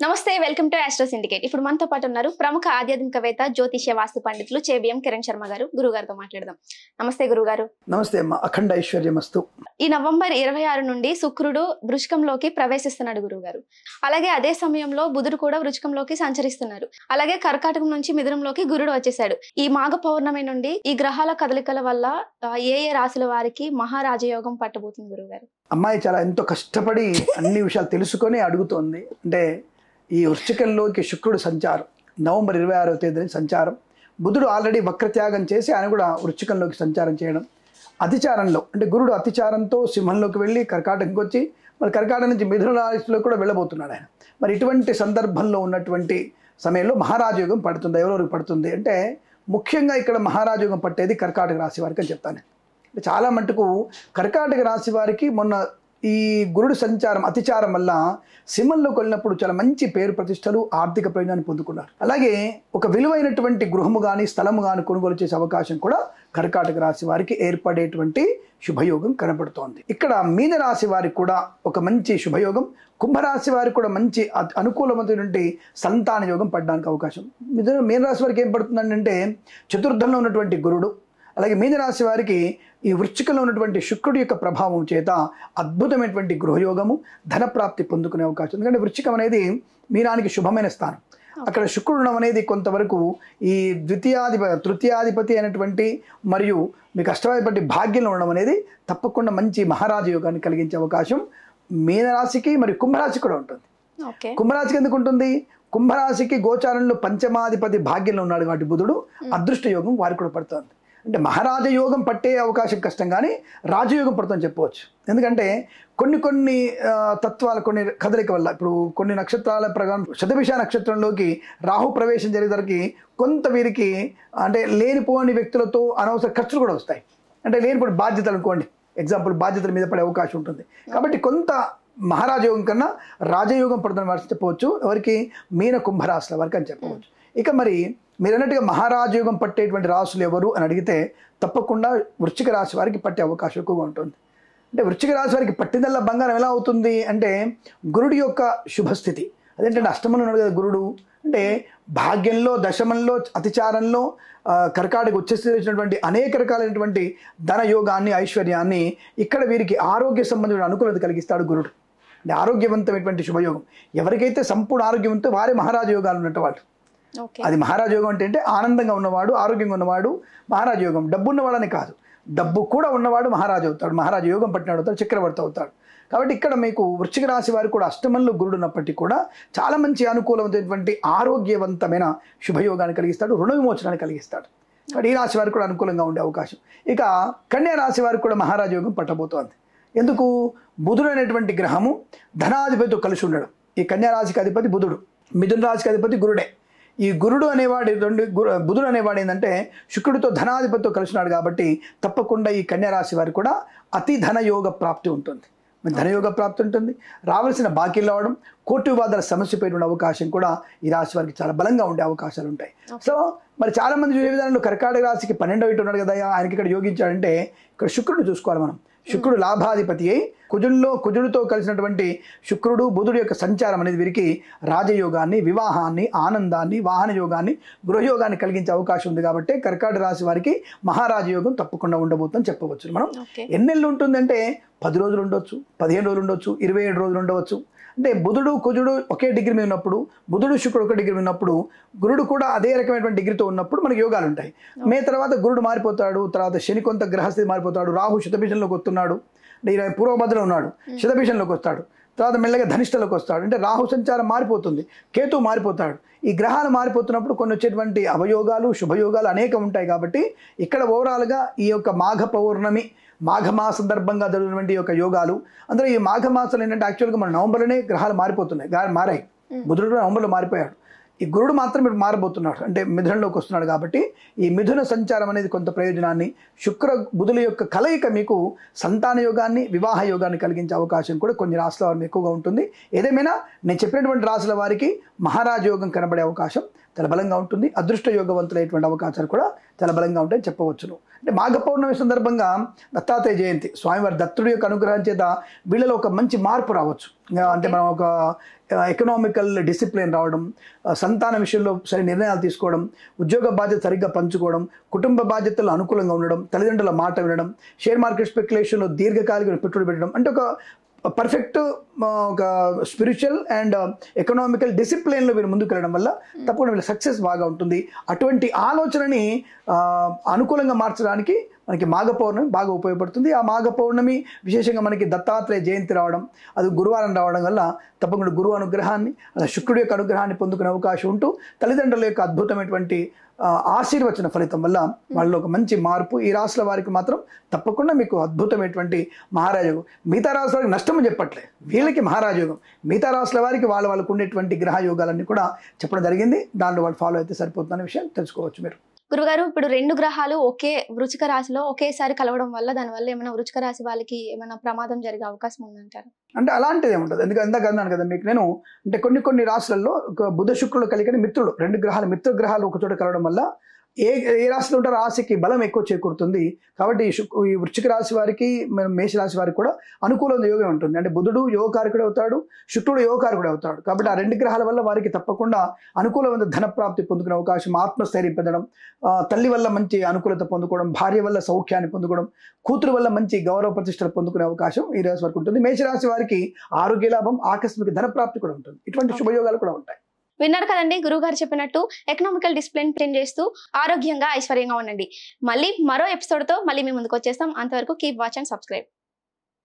నమస్తే welcome to astro syndicate. ఇప్పుడు మనతో పాటు ఉన్నారు ప్రముఖ ఆధ్యాత్మికవేత్త జ్యోతిష్య వాస్తు పండితులు చేబిఎం కిరణ్ శర్మ గారు. గురుగారితో మాట్లాడదాం. నమస్తే గురుగారు. నమస్తే అమ్మా. అఖండ ఐశ్వర్యమస్తు. ఈ నవంబర్ 26 నుండి శుక్రుడు వృశ్చికంలోకి ప్రవేశిస్తున్నాడు గురుగారు. అలాగే అదే సమయంలో బుధుడు కూడా వృశ్చికంలోకి సంచరిస్తున్నారు. అలాగే కర్కాటకం నుంచి మిథునంలోకి గురుడు వచ్చేసాడు. ఈ మాఘ పౌర్ణమి నుండి ఈ గ్రహాల కదలికల వల్ల ఏ ఏ రాశుల వారికి మహారాజయోగం పట్టబోతుంది గురుగారు? అమ్మాయి చాలా ఎంతో కష్టపడి అన్ని విషయాలు తెలుసుకొని అడుగుతోంది. అంటే ఈ వృశ్చికంలోకి శుక్రుడు సంచారం నవంబర్ 26వ తేదీన సంచారం. బుధుడు ఆల్రెడీ వక్రత్యాగం చేసి ఆయన కూడా వృశ్చికంలోకి సంచారం చేయడం. అతిచారంలో అంటే గురుడు అతిచారంతో సింహంలోకి వెళ్ళి కర్కాటకంకి వచ్చి మరి కర్కాటకం నుంచి మిథున రాశిలో కూడా వెళ్ళబోతున్నాడు ఆయన. మరి ఇటువంటి సందర్భంలో ఉన్నటువంటి సమయంలో మహారాజయోగం పడుతుంది. ఎవరెవరికి పడుతుంది అంటే ముఖ్యంగా ఇక్కడ మహారాజయోగం పట్టేది కర్కాటక రాశి వారికి అని చెప్తాను. చాలా మటుకు కర్కాటక రాశి వారికి మొన్న ఈ గురుడు సంచారం అతిచారం వల్ల సింహంలోకి వెళ్ళినప్పుడు చాలా మంచి పేరు ప్రతిష్టలు ఆర్థిక ప్రయోజనాన్ని పొందుకున్నారు. అలాగే ఒక విలువైనటువంటి గృహము కానీ స్థలము కానీ కొనుగోలు చేసే అవకాశం కూడా కర్కాటక రాశి వారికి ఏర్పడేటువంటి శుభయోగం కనబడుతోంది. ఇక్కడ మీన రాశి వారికి కూడా ఒక మంచి శుభయోగం, కుంభరాశి వారికి కూడా మంచి అనుకూలమైనటువంటి సంతాన యోగం పడడానికి అవకాశం. మీన రాశి వారికి ఏం పడుతుందంటే చతుర్థంలో ఉన్నటువంటి గురుడు, అలాగే మీనరాశి వారికి ఈ వృశ్చికంలో ఉన్నటువంటి శుక్రుడి యొక్క ప్రభావం చేత అద్భుతమైనటువంటి గృహయోగము, ధనప్రాప్తి పొందుకునే అవకాశం. ఎందుకంటే వృశ్చికం అనేది మీనానికి శుభమైన స్థానం. అక్కడ శుక్రుడు ఉండడం అనేది కొంతవరకు ఈ తృతీయాధిపతి అయినటువంటి మరియు మీకు అష్టమాధిపతి భాగ్యంలో ఉండడం అనేది తప్పకుండా మంచి మహారాజ యోగాన్ని కలిగించే అవకాశం మీనరాశికి మరియు కుంభరాశికి కూడా ఉంటుంది. కుంభరాశికి ఎందుకు ఉంటుంది? కుంభరాశికి గోచారంలో పంచమాధిపతి భాగ్యంలో ఉన్నాడు కాబట్టి బుధుడు అదృష్ట యోగం వారికి కూడా పడుతుంది. అంటే మహారాజ యోగం పట్టే అవకాశం కష్టం, కానీ రాజయోగం పడుతుందని చెప్పవచ్చు. ఎందుకంటే కొన్ని తత్వాల కొన్ని కదలిక వల్ల ఇప్పుడు కొన్ని నక్షత్రాల ప్రకారం శతభిష నక్షత్రంలోకి రాహు ప్రవేశం జరిగేసరికి కొంత వీరికి అంటే లేనిపోని వ్యక్తులతో అనవసర ఖర్చులు కూడా వస్తాయి. అంటే లేనిపోని బాధ్యతలు అనుకోండి, ఎగ్జాంపుల్ బాధ్యతల మీద పడే అవకాశం ఉంటుంది. కాబట్టి కొంత మహారాజయోగం కన్నా రాజయోగం పడుతున్న వారికి చెప్పవచ్చు. ఎవరికి? మీన కుంభరాశుల వారికి అని చెప్పవచ్చు. ఇక మరి మీరు అన్నట్టుగా మహారాజయోగం పట్టేటువంటి రాశులు ఎవరు అని అడిగితే తప్పకుండా వృశ్చిక రాశి వారికి పట్టే అవకాశం ఎక్కువగా ఉంటుంది. అంటే వృశ్చిక రాశి వారికి పట్టిందల్లా బంగారం ఎలా అవుతుంది అంటే గురుడి యొక్క శుభస్థితి. అదేంటంటే అష్టమంలో ఉన్నాడు కదా గురుడు. అంటే భాగ్యంలో, దశమంలో, అతిచారంలో కర్కాటక వచ్చేసినటువంటి అనేక రకాలైనటువంటి ధనయోగాన్ని, ఐశ్వర్యాన్ని ఇక్కడ వీరికి ఆరోగ్య సంబంధమైన అనుకూలత కలిగిస్తాడు గురుడు. అంటే ఆరోగ్యవంతమైనటువంటి శుభయోగం. ఎవరికైతే సంపూర్ణ ఆరోగ్యంతో వారే మహారాజ యోగాలు ఉన్నట్టు వాళ్ళు. అది మహారాజ యోగం అంటే ఆనందంగా ఉన్నవాడు, ఆరోగ్యంగా ఉన్నవాడు మహారాజ యోగం. డబ్బు ఉన్నవాడని కాదు, డబ్బు కూడా ఉన్నవాడు మహారాజు అవుతాడు, మహారాజ యోగం పట్టినాడు అవుతాడు, చక్రవర్తి అవుతాడు. కాబట్టి ఇక్కడ మీకు వృశ్చిక రాశి వారికి కూడా అష్టమంలో గురుడు ఉన్నప్పటికీ కూడా చాలా మంచి అనుకూలమైనటువంటి ఆరోగ్యవంతమైన శుభయోగాన్ని కలిగిస్తాడు, రుణ విమోచనాన్ని కలిగిస్తాడు. కాబట్టి ఈ రాశి వారికి కూడా అనుకూలంగా ఉండే అవకాశం. ఇక కన్యా రాశి వారికి కూడా మహారాజ యోగం పట్టబోతోంది. ఎందుకు? బుధుడు అనేటువంటి గ్రహము ధనాధిపతితో కలిసి ఉండడం. ఈ కన్యా రాశికి అధిపతి బుధుడు, మిథున రాశికి అధిపతి గురుడే. ఈ గురుడు అనేవాడు బుధుడు అనేవాడు ఏంటంటే శుక్రుడితో ధనాధిపతితో కలిసినాడు కాబట్టి తప్పకుండా ఈ కన్యా రాశి వారికి కూడా అతి ధనయోగ ప్రాప్తి ఉంటుంది. ధనయోగ ప్రాప్తి ఉంటుంది. రావాల్సిన బాకీలు రావడం, కోర్టు వివాదాల సమస్యపై అవకాశం కూడా ఈ రాశి వారికి చాలా బలంగా ఉండే అవకాశాలు ఉంటాయి. సో మరి చాలా మంది చూసే విధానంలో కర్కాటక రాశికి 12వ ఇంటి ఉన్నాడు కదా, ఆయనకి ఇక్కడ యోగించాడంటే ఇక్కడ శుక్రుడిని చూసుకోవాలి మనం. శుక్రుడు లాభాధిపతి అయి కుజుడితో కలిసినటువంటి శుక్రుడు బుధుడు యొక్క సంచారం అనేది వీరికి రాజయోగాన్ని, వివాహాన్ని, ఆనందాన్ని, వాహన యోగాన్ని, గృహయోగాన్ని కలిగించే అవకాశం ఉంది. కాబట్టి కర్కాటక రాశి వారికి మహారాజయోగం తప్పకుండా ఉండబోతుందని చెప్పవచ్చు. మనం ఎన్నెళ్ళు ఉంటుందంటే 10 రోజులు ఉండొచ్చు, 15 రోజులు ఉండొచ్చు, 27 రోజులు ఉండవచ్చు. అంటే బుధుడు కుజుడు ఒకే డిగ్రీ మీద ఉన్నప్పుడు, బుధుడు శుక్రుడు ఒక డిగ్రీ ఉన్నప్పుడు, గురుడు కూడా అదే రకమైనటువంటి డిగ్రీతో ఉన్నప్పుడు మనకి యోగాలు ఉంటాయి. తర్వాత గురుడు మారిపోతాడు, తర్వాత శని కొంత గ్రహస్థితి మారిపోతాడు, రాహు శతభిషంలోకి వస్తున్నాడు, పూర్వభద్రలో ఉన్నాడు, శతభిషంలోకి వస్తాడు, తర్వాత మెల్లగా ధనిష్టలోకి వస్తాడు. అంటే రాహు సంచారం మారిపోతుంది, కేతు మారిపోతాడు. ఈ గ్రహాలు మారిపోతున్నప్పుడు కొన్ని వచ్చేటువంటి అవయోగాలు, శుభయోగాలు అనేకం ఉంటాయి. కాబట్టి ఇక్కడ ఓవరాల్గా ఈ యొక్క మాఘ పౌర్ణమి, మాఘమాస సందర్భంగా జరిగినటువంటి యొక్క యోగాలు, అందులో ఈ మాఘమాసాలు ఏంటంటే యాక్చువల్గా మన నవంబర్లోనే గ్రహాలు మారాయి. బుధుడు నవంబర్లో మారిపోయాడు. ఈ గురుడు మాత్రం ఇప్పుడు మారబోతున్నాడు, అంటే మిథునంలోకి వస్తున్నాడు. కాబట్టి ఈ మిథున సంచారం అనేది కొంత ప్రయోజనాన్ని, శుక్ర బుధుల యొక్క కలయిక మీకు సంతాన యోగాన్ని, వివాహ యోగాన్ని కలిగించే అవకాశం కూడా కొన్ని రాశుల వారికి ఎక్కువగా ఉంటుంది. ఏదేమైనా నేను చెప్పినటువంటి రాశుల వారికి మహారాజ యోగం కనబడే అవకాశం చాలా బలంగా ఉంటుంది. అదృష్ట యోగవంతులైనటువంటి అవకాశాలు కూడా చాలా బలంగా ఉంటాయని చెప్పవచ్చును. అంటే మాఘ పౌర్ణమి సందర్భంగా దత్తాత్రేయ జయంతి, స్వామివారి దత్తుడి యొక్క అనుగ్రహం చేత వీళ్ళలో ఒక మంచి మార్పు రావచ్చు. అంటే మనం ఒక ఎకనామికల్ డిసిప్లిన్ రావడం, సంతాన విషయంలో సరి నిర్ణయాలు తీసుకోవడం, ఉద్యోగ బాధ్యత సరిగ్గా పంచుకోవడం, కుటుంబ బాధ్యతలు అనుకూలంగా ఉండడం, తల్లిదండ్రుల మాట వినడం, షేర్ మార్కెట్ స్పెక్యులేషన్లో దీర్ఘకాలిక పెట్టుబడి పెట్టడం, అంటే ఒక పర్ఫెక్ట్ ఒక స్పిరిచువల్ అండ్ ఎకనామికల్ డిసిప్లిన్లో వీళ్ళు ముందుకు వెళ్ళడం వల్ల తప్పకుండా వీళ్ళ సక్సెస్ బాగా ఉంటుంది. అటువంటి ఆలోచనని అనుకూలంగా మార్చడానికి మనకి మాఘ పౌర్ణమి బాగా ఉపయోగపడుతుంది. ఆ మాఘ పౌర్ణమి విశేషంగా మనకి దత్తాత్రేయ జయంతి రావడం, అది గురువారం రావడం వల్ల తప్పకుండా గురువు అనుగ్రహాన్ని, శుక్రుడి యొక్క అనుగ్రహాన్ని పొందుకునే అవకాశం ఉంటూ తల్లిదండ్రుల యొక్క అద్భుతమైనటువంటి ఆశీర్వచన ఫలితం వల్ల వాళ్ళలో ఒక మంచి మార్పు. ఈ రాశుల వారికి మాత్రం తప్పకుండా మీకు అద్భుతమైనటువంటి మహారాజయోగం. మిగతా రాశుల వారికి నష్టము చెప్పట్లే, వీళ్ళకి మహారాజయోగం. మిగతా రాశుల వారికి వాళ్ళకు ఉండేటువంటి గ్రహ యోగాలన్నీ కూడా చెప్పడం జరిగింది. దాంట్లో వాళ్ళు ఫాలో అయితే సరిపోతుందనే విషయం తెలుసుకోవచ్చు మీరు. గురుగారు, ఇప్పుడు 2 గ్రహాలు ఒకే వృశ్చిక రాశిలో ఒకేసారి కలవడం వల్ల దానివల్ల ఏమైనా వృశ్చిక రాశి వాళ్ళకి ఏమైనా ప్రమాదం జరిగే అవకాశం ఉందంటారు? అంటే అలాంటిది ఏముంటుంది. ఎందుకంటే ఇందాక అన్నాను కదా మీకు నేను, అంటే కొన్ని రాశులలో బుధ శుక్రులు కలిగిన మిత్రులు, 2 గ్రహాలు మిత్ర గ్రహాలు ఒకచోట కలవడం వల్ల ఏ రాశిలో ఉంటారో రాశికి బలం ఎక్కువ చేకూరుతుంది. కాబట్టి ఈ వృశ్చిక రాశి వారికి, మేషరాశి వారికి కూడా అనుకూలమైన యోగం ఉంటుంది. అంటే బుధుడు యోగకారకుడు అవుతాడు, శుక్రుడు యోగకారకుడు అవుతాడు. కాబట్టి ఆ 2 గ్రహాల వల్ల వారికి తప్పకుండా అనుకూలమైన ధన ప్రాప్తి పొందుకునే అవకాశం, ఆత్మస్థైర్యం పెంచడం, తల్లి వల్ల మంచి అనుకూలత పొందుకోవడం, భార్య వల్ల సౌఖ్యాన్ని పొందుకోవడం, కూతురు వల్ల మంచి గౌరవ ప్రతిష్టలు పొందుకునే అవకాశం ఈ రాశి వారికి ఉంటుంది. మేషరాశి వారికి ఆరోగ్య లాభం, ఆకస్మిక ధన ప్రాప్తి కూడా ఉంటుంది. ఇటువంటి శుభయోగాలు కూడా ఉంటాయి. విన్నారు కదండి, గురువు గారు చెప్పినట్టు ఎకనామికల్ డిసిప్లిన్ మెయింటైన్ చేస్తూ ఆరోగ్యంగా ఐశ్వర్యంగా ఉండండి. మళ్ళీ మరో ఎపిసోడ్తో మళ్ళీ మీ ముందుకు వచ్చేస్తాం. అంతవరకు కీప్ వాచ్ అండ్ సబ్స్క్రైబ్.